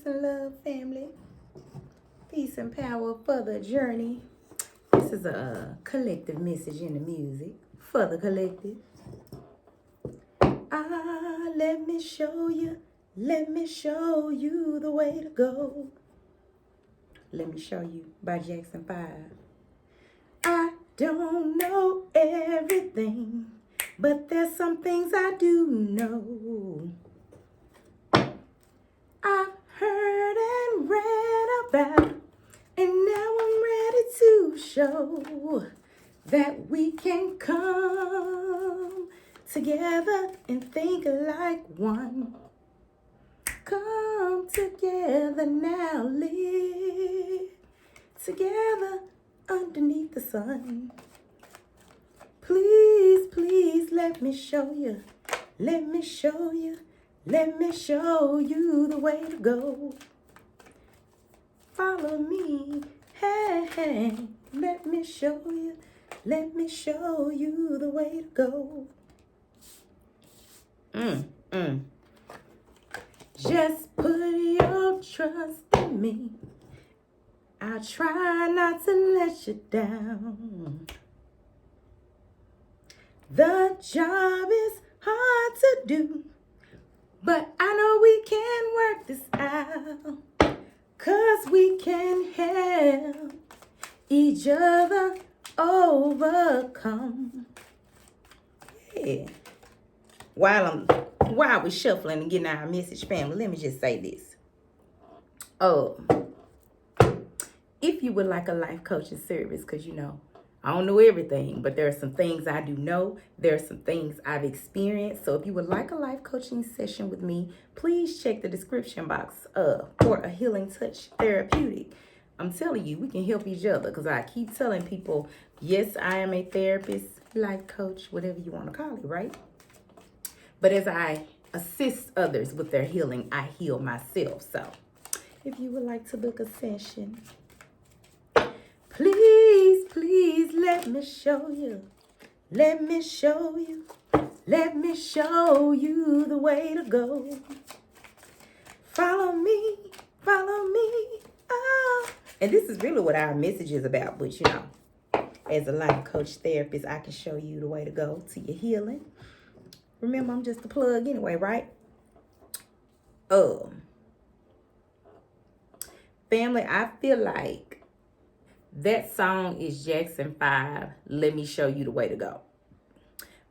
Peace and love, family. Peace and power for the journey. This is a collective message in the music for the collective. Let me show you the way to go. Let me show you by Jackson 5. I don't know everything, but there's some things I do know. I've heard and read about, and now I'm ready to show that we can come together and think like one. Come together now, live together underneath the sun. Please, please, let me show you the way to go. Follow me, hey, hey, let me show you the way to go. Just put your trust in me. I'll try not to let you down. The job is hard to do, but I know we can work this out, 'cause we can help each other overcome. Yeah. While we're shuffling and getting our message, family, let me just say this. If you would like a life coaching service, because I don't know everything, but there are some things I do know. There are some things I've experienced. So if you would like a life coaching session with me, please check the description box for a Healing Touch Therapeutic. I'm telling you, we can help each other, because I keep telling people, yes, I am a therapist, life coach, whatever you want to call it, right? But as I assist others with their healing, I heal myself. So if you would like to book a session, please, please let me show you the way to go. Follow me. And this is really what our message is about. But as a life coach therapist, I can show you the way to go to your healing. Remember, I'm just a plug anyway, right? Family, I feel like that song is Jackson 5, Let Me Show You the Way to Go.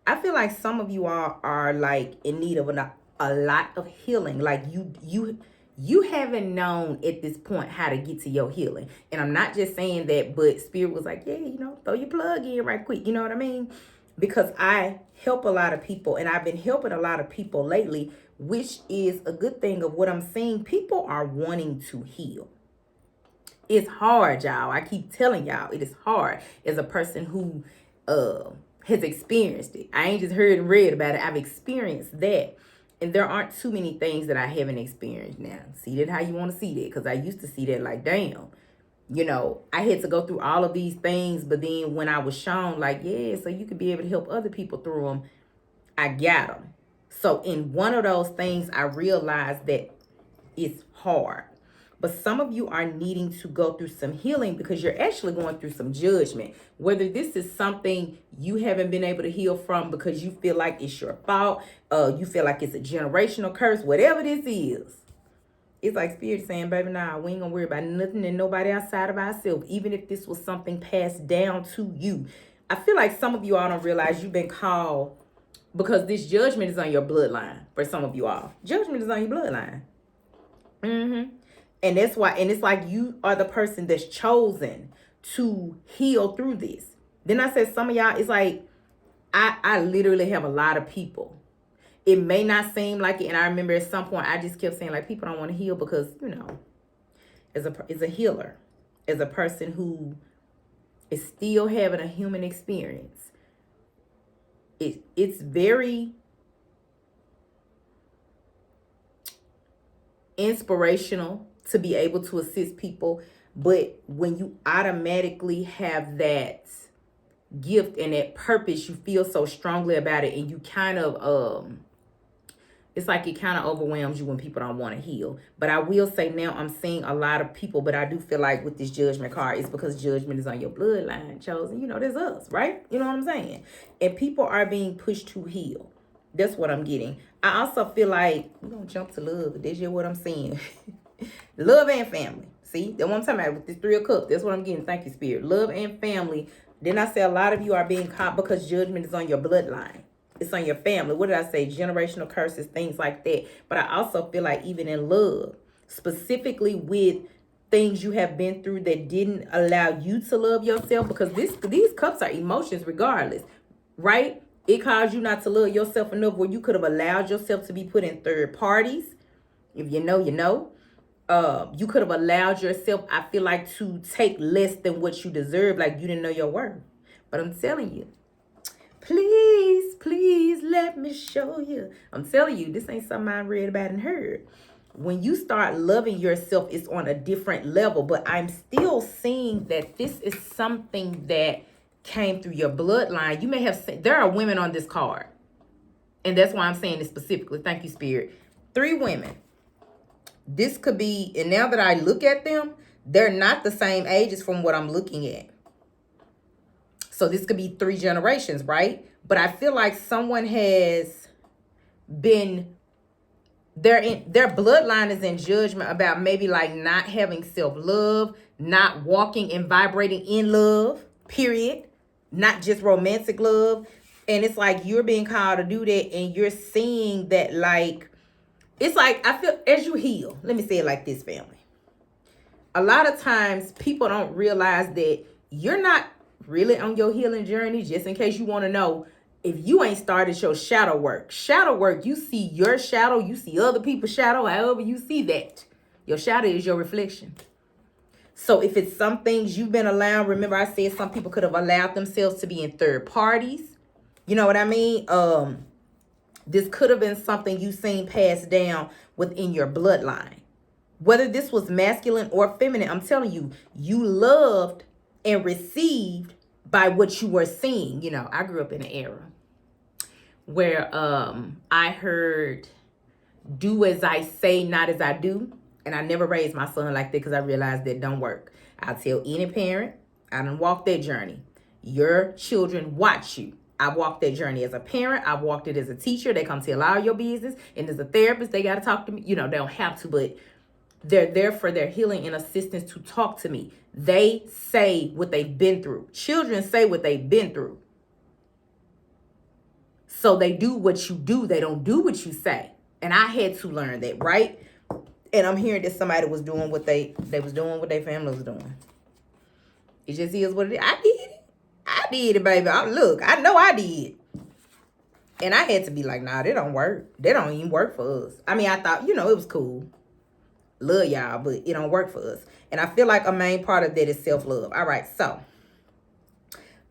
I feel like some of you all are like in need of a lot of healing. Like you haven't known at this point how to get to your healing. And I'm not just saying that, but Spirit was like, yeah, throw your plug in right quick. You know what I mean? Because I help a lot of people, and I've been helping a lot of people lately, which is a good thing of what I'm seeing. People are wanting to heal. It's hard, y'all. I keep telling y'all, it is hard as a person who has experienced it. I ain't just heard and read about it. I've experienced that. And there aren't too many things that I haven't experienced now. See that how you want to see that? Because I used to see that like, damn. I had to go through all of these things, but then when I was shown like, yeah, so you could be able to help other people through them, I got them. So in one of those things, I realized that it's hard. But some of you are needing to go through some healing because you're actually going through some judgment. Whether this is something you haven't been able to heal from because you feel like it's your fault, you feel like it's a generational curse, whatever this is. It's like Spirit saying, baby, nah, we ain't gonna worry about nothing and nobody outside of ourselves, even if this was something passed down to you. I feel like some of you all don't realize you've been called because this judgment is on your bloodline. For some of you all, judgment is on your bloodline. And that's why, and it's like you are the person that's chosen to heal through this. Then I said some of y'all, it's like, I literally have a lot of people. It may not seem like it, and I remember at some point I just kept saying like people don't want to heal because as a healer, as a person who is still having a human experience, it's very inspirational to be able to assist people, but when you automatically have that gift and that purpose, you feel so strongly about it, and you kind of It's like it kind of overwhelms you when people don't want to heal. But I will say now I'm seeing a lot of people, but I do feel like with this judgment card, it's because judgment is on your bloodline, chosen. You know, there's us, right? You know what I'm saying? And people are being pushed to heal. That's what I'm getting. I also feel like we're going to jump to love. That's just what I'm seeing. Love and family. See, that's what I'm talking about with this 3 of Cups. That's what I'm getting. Thank you, Spirit. Love and family. Then I say a lot of you are being caught because judgment is on your bloodline. It's on your family. What did I say? Generational curses, things like that. But I also feel like even in love, specifically with things you have been through that didn't allow you to love yourself, because these cups are emotions regardless, right? It caused you not to love yourself enough where you could have allowed yourself to be put in third parties. If you know, you know. You could have allowed yourself, I feel like, to take less than what you deserve, like you didn't know your worth. But I'm telling you, please, please let me show you. I'm telling you, this ain't something I read about and heard. When you start loving yourself, it's on a different level. But I'm still seeing that this is something that came through your bloodline. You may have seen, there are women on this card. And that's why I'm saying this specifically. Thank you, Spirit. 3 women. This could be, and now that I look at them, they're not the same ages from what I'm looking at. So this could be 3 generations, right? But I feel like someone has been, their bloodline is in judgment about maybe like not having self-love, not walking and vibrating in love, period. Not just romantic love. And it's like you're being called to do that, and you're seeing that, like, it's like, I feel as you heal, let me say it like this, family. A lot of times people don't realize that you're not really on your healing journey. Just in case you want to know, if you ain't started your shadow work, you see your shadow, you see other people's shadow, however you see that. Your shadow is your reflection. So if it's some things you've been allowed, remember I said some people could have allowed themselves to be in third parties. You know what I mean? This could have been something you seen passed down within your bloodline. Whether this was masculine or feminine, I'm telling you, you loved and received by what you were seeing. You know, I grew up in an era where I heard, do as I say, not as I do. And I never raised my son like that because I realized that don't work. I'll tell any parent, I done walked that journey. Your children watch you. I walked that journey as a parent. I walked it as a teacher. They come tell all your business. And as a therapist, they got to talk to me. You know, they don't have to, but they're there for their healing and assistance to talk to me. They say what they've been through. Children say what they've been through. So they do what you do. They don't do what you say. And I had to learn that, right? And I'm hearing that somebody was doing what they was doing, what their family was doing. It just is what it is. I did it, baby. Look, I know I did. And I had to be like, nah, they don't work. They don't even work for us. I mean, I thought, you know, it was cool. Love y'all, but it don't work for us. And I feel like a main part of that is self-love. All right, so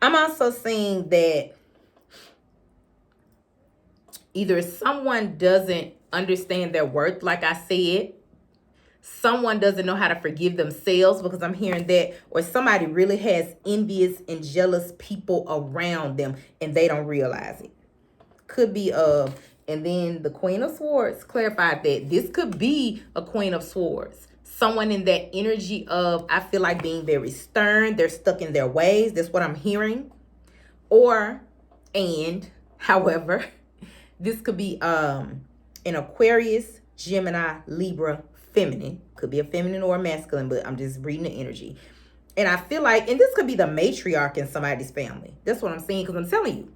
I'm also seeing that either someone doesn't understand their worth, like I said, someone doesn't know how to forgive themselves, because I'm hearing that, or somebody really has envious and jealous people around them and they don't realize it. Could be and then the Queen of Swords clarified that this could be a Queen of Swords. Someone in that energy of, I feel like, being very stern. They're stuck in their ways. That's what I'm hearing. However, this could be an Aquarius, Gemini, Libra, feminine. Could be a feminine or a masculine, but I'm just reading the energy. And I feel like, and this could be the matriarch in somebody's family. That's what I'm saying, because I'm telling you.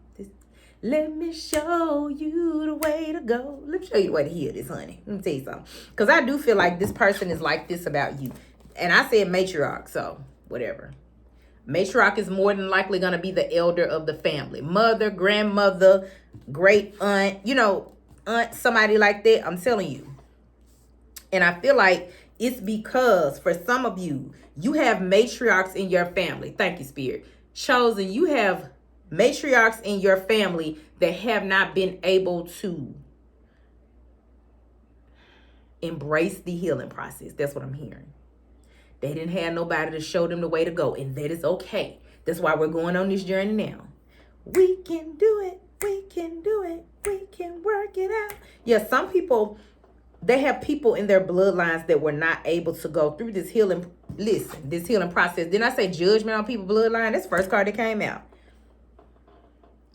Let me show you the way to go. Let me show you the way to heal this, honey. Let me tell you something. Because I do feel like this person is like this about you. And I said matriarch, so whatever. Matriarch is more than likely going to be the elder of the family. Mother, grandmother, great aunt, you know, aunt, somebody like that. I'm telling you. And I feel like it's because for some of you, you have matriarchs in your family. Thank you, Spirit. Chosen, you have matriarchs in your family that have not been able to embrace the healing process. That's what I'm hearing. They didn't have nobody to show them the way to go, and that is okay. That's why we're going on this journey now. We can do it. We can do it. We can work it out. Yeah, some people, they have people in their bloodlines that were not able to go through this healing. Listen, this healing process. Didn't I say judgment on people's bloodline? That's the first card that came out.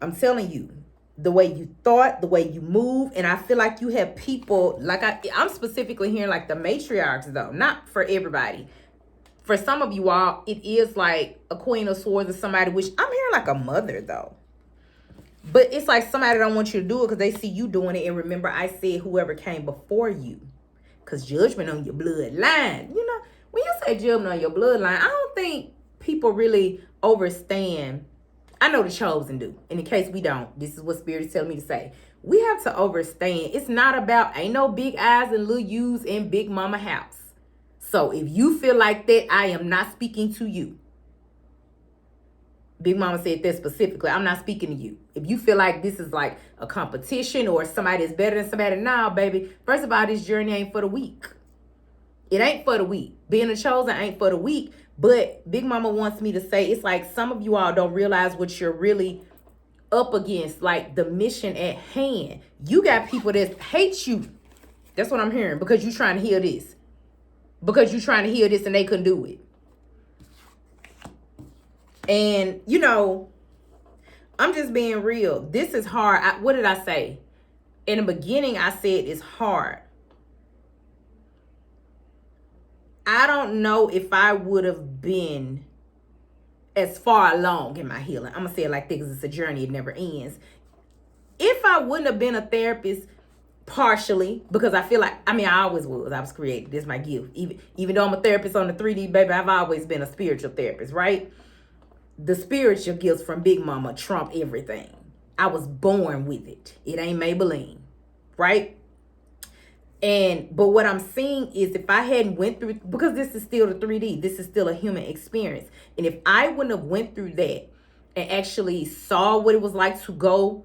I'm telling you, the way you thought, the way you move, and I feel like you have people, like I'm specifically hearing like the matriarchs though, not for everybody. For some of you all, it is like a Queen of Swords or somebody, which I'm hearing like a mother though. But it's like somebody don't want you to do it because they see you doing it. And remember, I said whoever came before you. Because judgment on your bloodline. You know, when you say judgment on your bloodline, I don't think people really overstand. I know the chosen do. And in case we don't, this is what Spirit is telling me to say. We have to overstand. It's not about, ain't no big eyes and little U's in Big Mama house. So if you feel like that, I am not speaking to you. Big Mama said that specifically. I'm not speaking to you. If you feel like this is like a competition or somebody is better than somebody, nah, baby. First of all, this journey ain't for the weak. It ain't for the weak. Being a chosen ain't for the weak. But Big Mama wants me to say, it's like some of you all don't realize what you're really up against. Like the mission at hand. You got people that hate you. That's what I'm hearing. Because you're trying to heal this. Because you're trying to heal this and they couldn't do it. And, you know, I'm just being real. This is hard. What did I say? In the beginning, I said it's hard. I don't know if I would have been as far along in my healing. I'm going to say it like this because it's a journey. It never ends. If I wouldn't have been a therapist, partially, because I feel like, I always was. I was created. This is my gift. Even though I'm a therapist on the 3D, baby, I've always been a spiritual therapist, right? The spiritual gifts from Big Mama trump everything. I was born with it. It ain't Maybelline, right? But what I'm seeing is if I hadn't went through, because this is still the 3D, this is still a human experience. And if I wouldn't have went through that and actually saw what it was like to go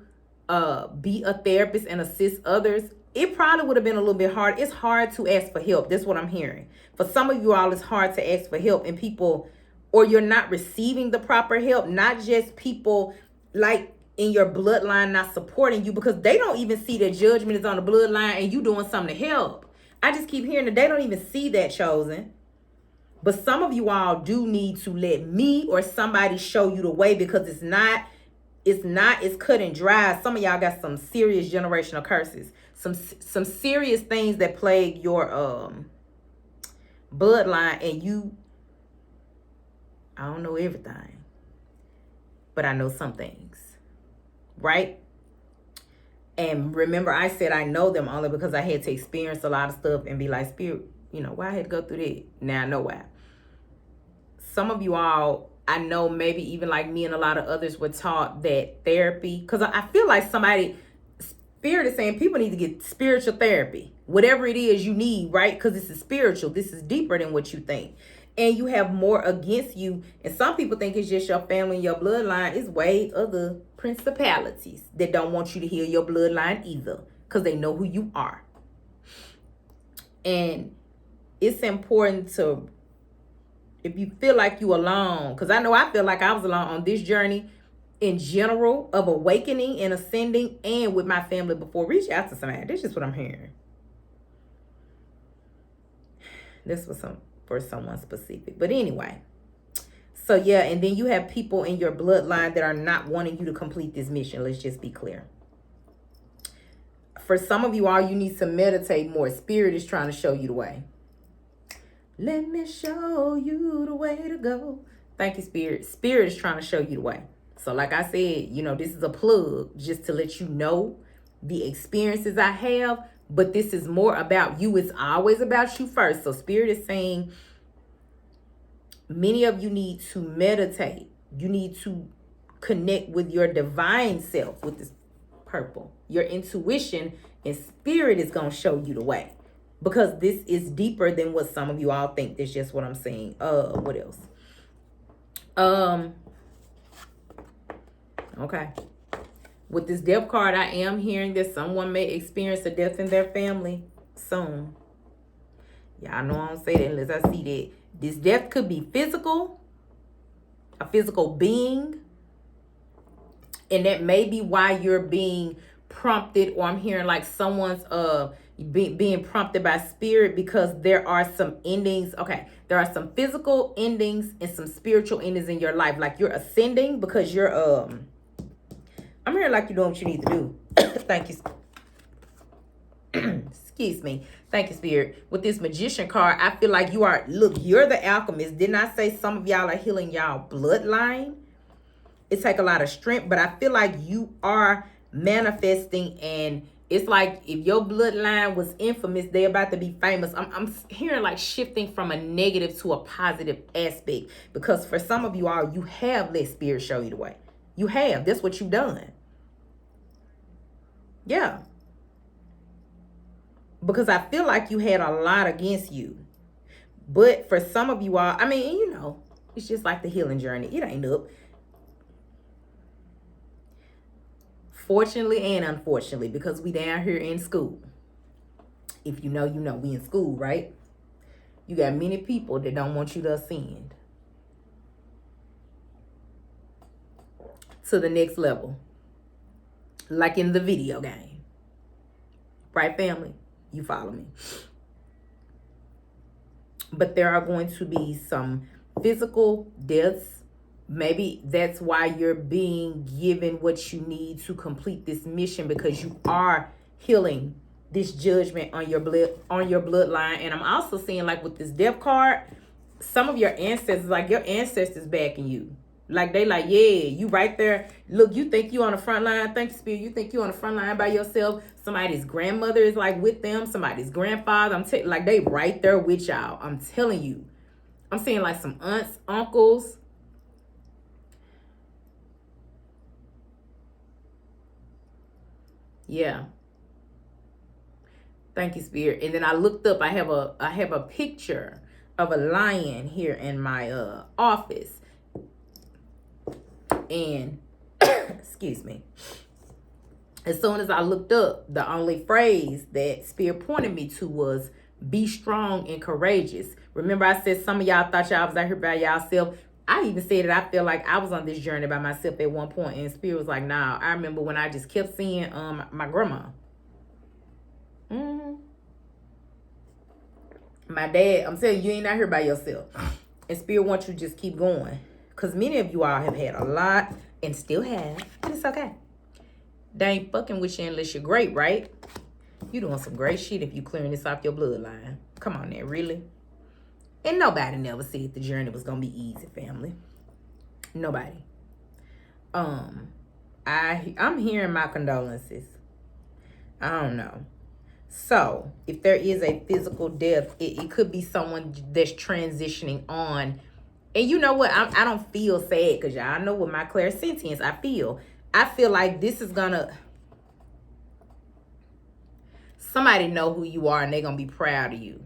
be a therapist and assist others, it probably would have been a little bit hard. It's hard to ask for help. That's what I'm hearing. For some of you all, it's hard to ask for help, and people, or you're not receiving the proper help, not just people like in your bloodline not supporting you, because they don't even see that judgment is on the bloodline and you doing something to help. I just keep hearing that they don't even see that, chosen. But some of you all do need to let me or somebody show you the way, because it's cut and dry. Some of y'all got some serious generational curses, some serious things that plague your bloodline, and I don't know everything, but I know some things, right? And remember, I said I know them only because I had to experience a lot of stuff and be like, Spirit, why I had to go through that. Now I know why. Some of you all, I know maybe even like me and a lot of others were taught that therapy, because I feel like Spirit is saying people need to get spiritual therapy. Whatever it is you need, right? Because this is spiritual. This is deeper than what you think. And you have more against you. And some people think it's just your family and your bloodline. It's way other principalities that don't want you to heal your bloodline either, because they know who you are. And it's important to, if you feel like you alone, because I know I feel like I was alone on this journey in general of awakening and ascending, and with my family before, reach out to somebody. That's just what I'm hearing. This was for someone specific. But anyway, so yeah, and then you have people in your bloodline that are not wanting you to complete this mission. Let's just be clear. For some of you all, you need to meditate more. Spirit is trying to show you the way. Let me show you the way to go. Thank you, Spirit. Spirit is trying to show you the way. So like I said, this is a plug just to let you know the experiences I have. But this is more about you. It's always about you first. So Spirit is saying many of you need to meditate. You need to connect with your divine self, with this purple. Your intuition, and Spirit is going to show you the way. Because this is deeper than what some of you all think. That's just what I'm saying. What else? Okay. With this death card, I am hearing that someone may experience a death in their family soon. Yeah, I know I don't say that unless I see that. This death could be physical, a physical being. And that may be why you're being prompted, or I'm hearing like someone's being prompted by spirit, because there are some endings. Okay, there are some physical endings and some spiritual endings in your life. Like you're ascending because you're I'm hearing like you're doing what you need to do. Thank you. Excuse me. Thank you, Spirit. With this Magician card, I feel like you are, look, you're the alchemist. Didn't I say some of y'all are healing y'all bloodline? It takes a lot of strength, but I feel like you are manifesting, and it's like if your bloodline was infamous, they're about to be famous. I'm hearing like shifting from a negative to a positive aspect, because for some of you all, you have let Spirit show you the way. You have. That's what you've done. Yeah. Because I feel like you had a lot against you. But for some of you all, I mean, you know, it's just like the healing journey. It ain't up. Fortunately and unfortunately, because we down here in school. If you know, you know, we in school, right? You got many people that don't want you to ascend to the next level. Like in the video game. Right, family? You follow me? But there are going to be some physical deaths. Maybe that's why you're being given what you need to complete this mission, because you are healing this judgment on your bloodline. And I'm also seeing, like with this death card, some of your ancestors, like your ancestors backing you. Like they like, yeah, you right there. Look, you think you on the front line. Thank you, Spirit. You think you on the front line by yourself. Somebody's grandmother is like with them. Somebody's grandfather. Like they right there with y'all. I'm telling you. I'm seeing like some aunts, uncles. Yeah. Thank you, Spirit. And then I looked up. I have a picture of a lion here in my office. And excuse me, as soon as I looked up, the only phrase that Spirit pointed me to was be strong and courageous. Remember I said some of y'all thought y'all was out here by y'allself. I even said that I feel like I was on this journey by myself at one point, and Spirit was like, nah. I remember when I just kept seeing my grandma. My dad, I'm telling you, you ain't out here by yourself. And Spirit wants you to just keep going. Because many of you all have had a lot and still have. But it's okay. They ain't fucking with you unless you're great, right? You doing some great shit if you clearing this off your bloodline. Come on there, really? And nobody never said the journey was going to be easy, family. Nobody. I'm hearing my condolences. I don't know. So, if there is a physical death, it could be someone that's transitioning on. And you know what? I don't feel sad, because y'all know with my clairsentience, I feel like this is gonna, somebody know who you are and they're gonna be proud of you.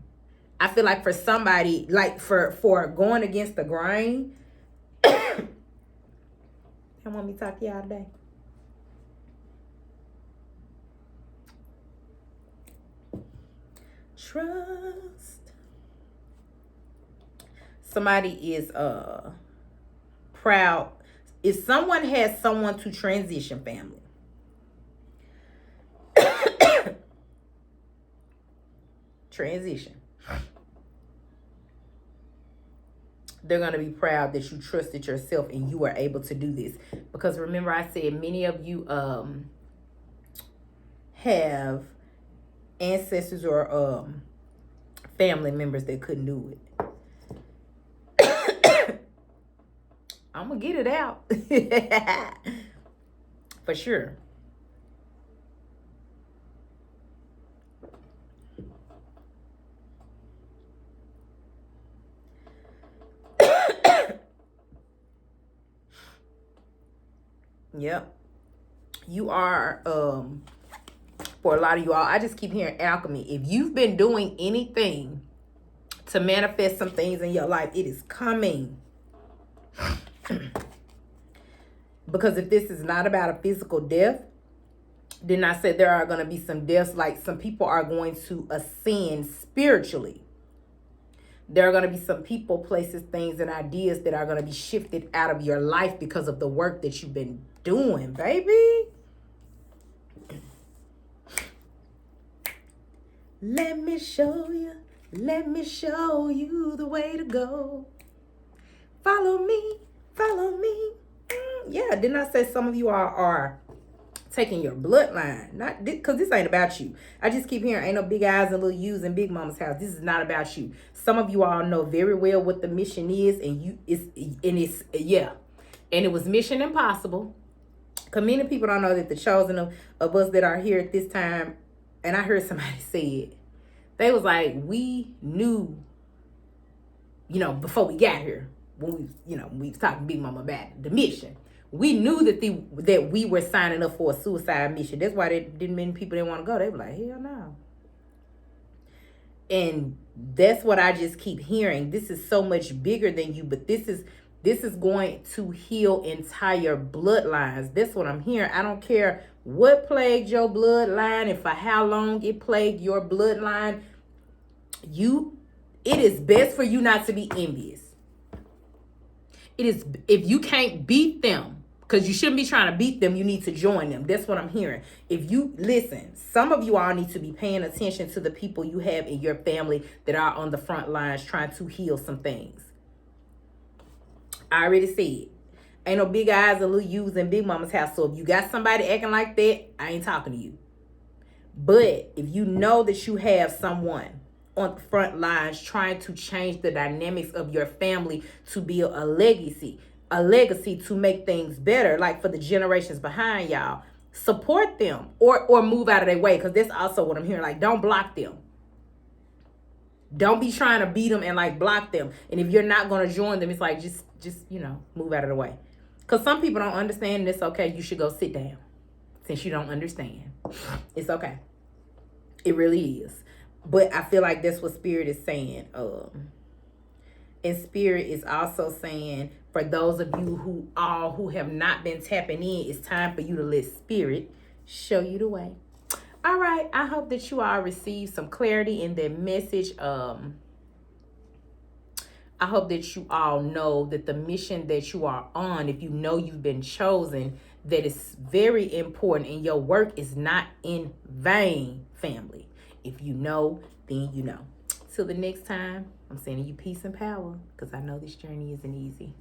I feel like for somebody, like for going against the grain. I want me to talk to y'all today. Trust. Somebody is proud. If someone has someone to transition, family. Transition. They're going to be proud that you trusted yourself and you were able to do this. Because remember I said many of you have ancestors or family members that couldn't do it. I'm gonna get it out. For sure. Yep. You are for a lot of you all, I just keep hearing alchemy. If you've been doing anything to manifest some things in your life, it is coming. Because if this is not about a physical death, then I said there are going to be some deaths. Like some people are going to ascend spiritually. There are going to be some people, places, things, and ideas that are going to be shifted out of your life because of the work that you've been doing, baby. Let me show you. Let me show you the way to go. Follow me. Follow me. Yeah, didn't I say some of you are taking your bloodline? Not because this ain't about you. I just keep hearing ain't no big eyes and little U's in Big Mama's house. This is not about you. Some of you all know very well what the mission is, and and it was Mission Impossible. Because many people don't know that the chosen of us that are here at this time, and I heard somebody say it, they was like, we knew, before we got here, when we was talking to Big Mama about the mission, we knew that we were signing up for a suicide mission. That's why many people didn't want to go. They were like, hell no. And that's what I just keep hearing. This is so much bigger than you, but this is going to heal entire bloodlines. That's what I'm hearing. I don't care what plagued your bloodline and for how long it plagued your bloodline. It is best for you not to be envious. It is, if you can't beat them, because you shouldn't be trying to beat them, you need to join them. That's what I'm hearing. If you listen, some of you all need to be paying attention to the people you have in your family that are on the front lines trying to heal some things. I already said, ain't no big eyes or little U's in Big Mama's house. So if you got somebody acting like that, I ain't talking to you. But if you know that you have someone on the front lines trying to change the dynamics of your family to build a legacy to make things better, like for the generations behind y'all, support them or move out of their way. Because that's also what I'm hearing. Like, don't block them. Don't be trying to beat them and like block them. And if you're not going to join them, it's like, just move out of the way. Because some people don't understand, and it's okay. You should go sit down since you don't understand. It's okay. It really is. But I feel like that's what Spirit is saying. And Spirit is also saying, for those of you who have not been tapping in, it's time for you to let Spirit show you the way. All right. I hope that you all receive some clarity in that message. I hope that you all know that the mission that you are on, if you know you've been chosen, that is very important, and your work is not in vain, family. If you know, then you know. Till the next time, I'm sending you peace and power, because I know this journey isn't easy.